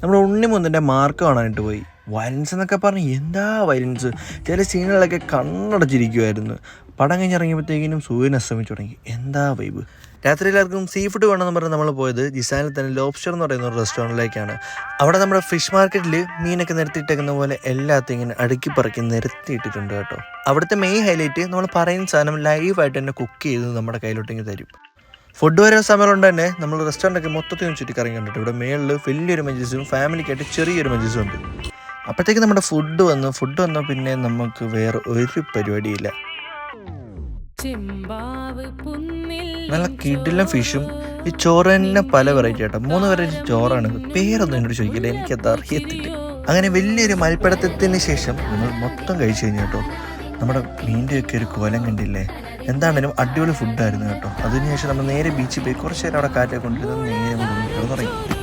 നമ്മൾ ഉണ്ണിമുന്നിൻ്റെ മാർക്ക് കാണാനായിട്ട് പോയി. വയലൻസ് എന്നൊക്കെ പറഞ്ഞ് എന്താ വയലൻസ്, ചില സീനുകളൊക്കെ കണ്ണടച്ചിരിക്കുമായിരുന്നു. പടം കഴിഞ്ഞിറങ്ങിയപ്പോഴത്തേക്കിനും സൂര്യൻ അസ്തമിച്ചു തുടങ്ങി. എന്താ വൈബ്. രാത്രി എല്ലാവർക്കും സീ ഫുഡ് വേണമെന്ന് പറഞ്ഞ് നമ്മൾ പോയത് ജിസാനിൽ തന്നെ ലോബ്സ്റ്റർ എന്ന് പറയുന്ന ഒരു റെസ്റ്റോറൻറ്റിലേക്കാണ്. അവിടെ നമ്മുടെ ഫിഷ് മാർക്കറ്റിൽ മീനൊക്കെ നിരത്തിയിട്ടേക്കുന്ന പോലെ എല്ലാത്തും ഇങ്ങനെ അടുക്കി പറക്കി നിരത്തിയിട്ടിട്ടുണ്ട് കേട്ടോ. അവിടുത്തെ മെയിൻ ഹൈലൈറ്റ് നമ്മൾ പറയുന്ന സാധനം ലൈവായിട്ട് തന്നെ കുക്ക് ചെയ്ത് നമ്മുടെ കയ്യിലോട്ടിങ്ങ് തരും. ഫുഡ് വരുന്ന സമയം കൊണ്ട് തന്നെ നമ്മൾ റെസ്റ്റോറൻറ്റൊക്കെ മൊത്തത്തിൽ ചുറ്റിക്കറങ്ങി കണ്ടിട്ട് ഇവിടെ മേളിൽ വലിയൊരു മഞ്ചീസും ഫാമിലിക്കായിട്ട് ചെറിയൊരു മഞ്ചീസും ഉണ്ട്. അപ്പോഴത്തേക്ക് നമ്മുടെ ഫുഡ് വന്നു പിന്നെ നമുക്ക് വേറെ ഒരു പരിപാടിയില്ല. നല്ല കിടിലൻ ഫിഷും ഈ ചോറ് തന്നെ പല വെറൈറ്റി ആട്ടോ. 3 വെറൈറ്റി ചോറാണ്. പേരൊന്നും എന്നോട് ചോദിക്കില്ല, എനിക്കത് അറിയത്തില്ല. അങ്ങനെ വലിയൊരു മൽപ്പിടുത്തത്തിന് ശേഷം നമ്മൾ മൊത്തം കഴിച്ചു കഴിഞ്ഞു കേട്ടോ. നമ്മുടെ മീൻ്റെയൊക്കെ ഒരു കോലം കണ്ടില്ലേ. എന്താണേലും അടിപൊളി ഫുഡായിരുന്നു കേട്ടോ. അതിനുശേഷം നമ്മൾ നേരെ ബീച്ചിൽ പോയി കുറച്ച് നേരം അവിടെ കാറ്റൊക്കെ കൊണ്ടിരുന്ന് നേരെ തുടങ്ങി.